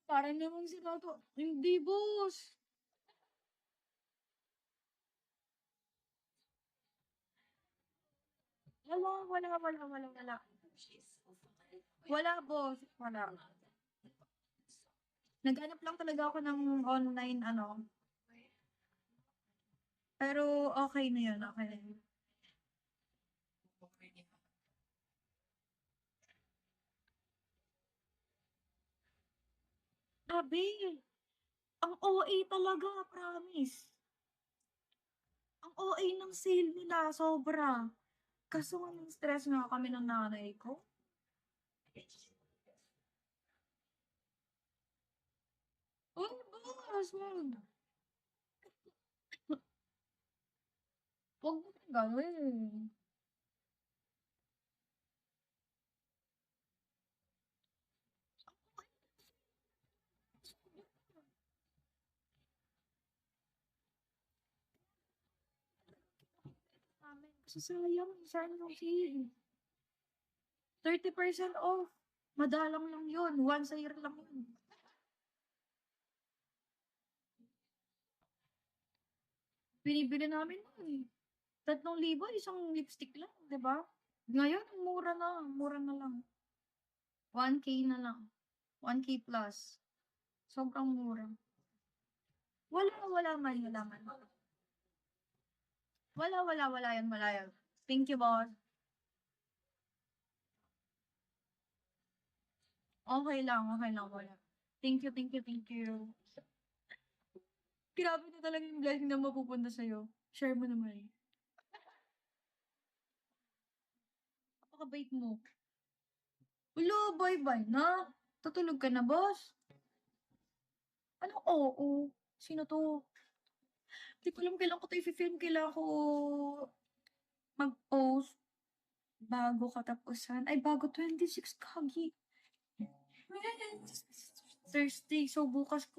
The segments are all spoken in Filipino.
Parang naman si Tato. Hindi, boss. Wala. Wala, boss. Wala. Naghanap lang talaga ako ng online, ano. Pero okay na yun, okay na yun. Grabe, ang OA talaga, promise. Ang OA ng sale nila, sobra. Kaso nga stress nga kami ng nanay ko. Uy, boss, wag mo na gawin. Kasi sayang yung sale. 30% off. Madalang lang yun. Once a year lang yun. Binibili namin nun eh. 3,000 isang lipstick lang, di ba? Ngayon, mura na lang. 1K na lang. 1K plus. Sobrang mura. Wala man. Wala yan. Thank you, boss. Okay lang, wala. Thank you. Grabe na talaga yung blessing na mapupunta sa'yo. Share mo naman eh. Napakabait mo. Ulo, bye-bye na. Tutulog ka na, boss. Ano, oo. Sino to? Hindi ko alam kailan ko to i-film. Kailangan ko mag-post bago katapusan. Ay, bago 26 kagi. Thursday. So, bukas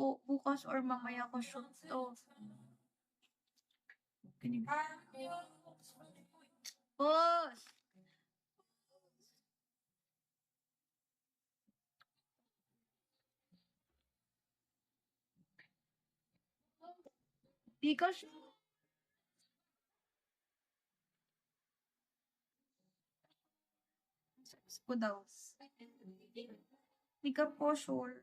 or mamaya ko shoot to. Boss! Di ka sure. Sabi ko daw. Di ka po sure.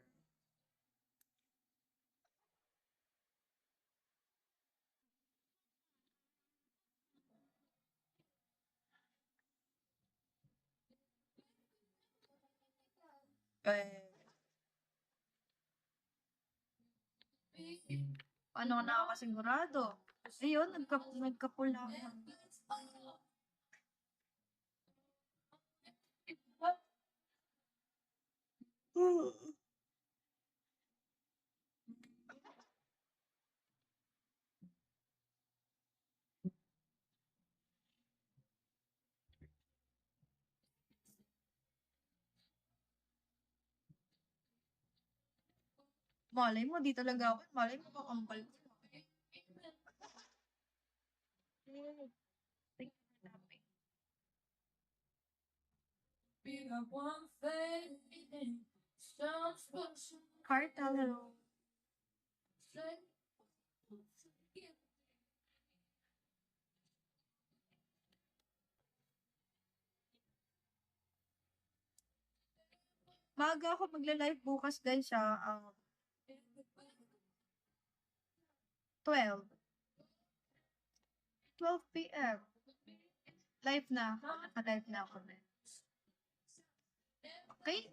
Eh, paano ka nakakasigurado? Ayun, nagkapula ako. Malay mo, di talaga ako. Malay mo, kakampal ko. Thank you for tapping. Cartel, hello. Maaga ako magla-live bukas, guys, 12. 12 p.m. Live na ako. Naka-live na ako. Okay?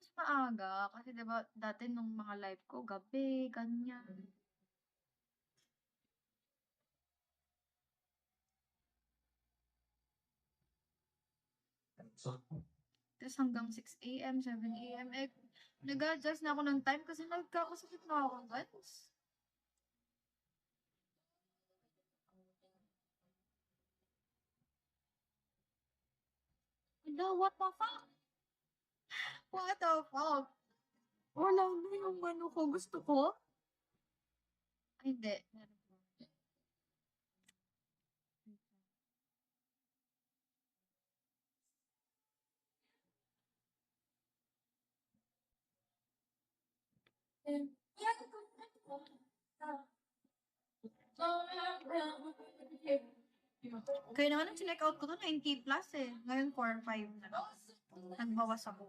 Mas maaga. Kasi diba, dati nung mga live ko, gabi, ganyan. Tapos hanggang 6 a.m., 7 a.m. Eh, nag-adjust na ako ng time kasi nagkakasakit na ako, guys. Wala, what the fuck? What the fuck? Wala na yung ano ko. Gusto ko? Ay, hindi. Meron. Kaya naman ang chinek out ko to 9K plus eh. Ngayon 4-5 na lang. Nagbawas ako.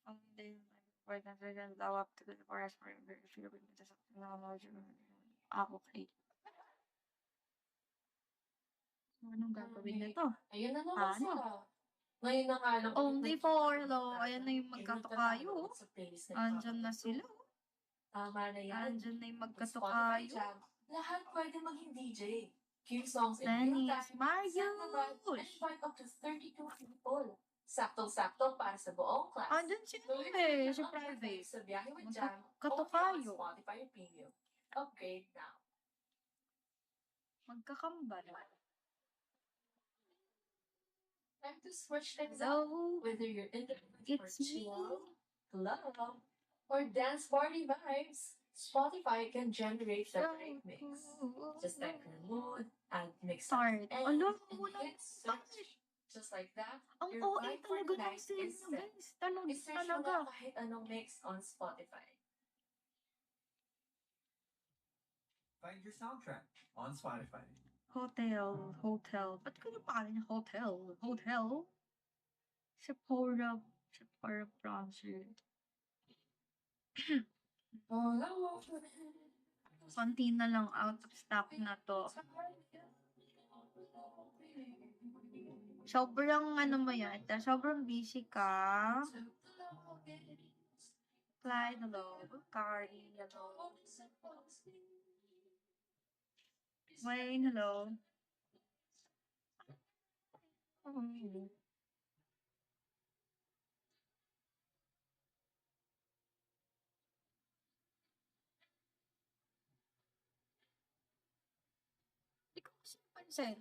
Ang din, for the second daw up to the forest for very few minutes of technology. Okay. So, anong gagawin nito? Ayun na naman Paano? sila. Ngayon na nga lang Only ulit for nagkikita hello. tayo. Ayan na yung Ayun na magkatukayo. tayo sa playlist na Andyan na ipapakita. sila. Tama na yan. Andyan na yung Spotify magkatukayo. Jam, lahat pwede maging DJ. Queue songs in real Dennis, time, send the vibe, and Marius! invite up to 32 people. Saktong-sakto para sa buong class. Andyan sila Tuloy eh, si ang private. traffic sa biyahe with Jam, Magkatukayo. only on Spotify Premium. Upgrade now. Magkakambal. Time to switch things up. Hello, Whether you're in the mood for it's me. chill, love, or dance party vibes, Spotify can generate the right mix. Just type your mood, add mix Start. and Alam mo hit na. search. Just like that, Ang your OA vibe for talaga the ng night sale is na set. guys. Talaga. I-search mo na kahit anong mix on Spotify. Find your soundtrack on Spotify. Hotel. Ba't ko na pangalan niya Hotel? Sephora Bronzer. Konti na lang out of stock na to. Sobrang ano mo yan, sobrang busy ka. Clyde, hello. Cardi, hello. Wayne, hello. Hindi ko kasi napansin.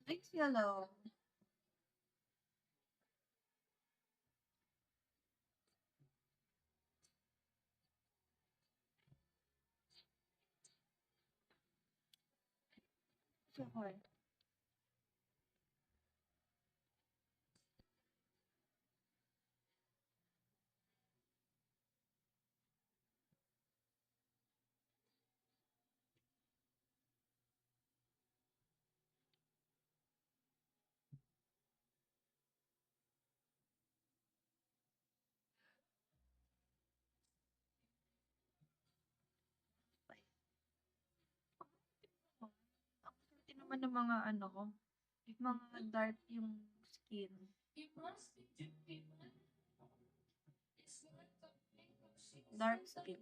Thanks, hello. Sure. Ang naman ng mga ano ko, mga dark yung skin. Dark skin.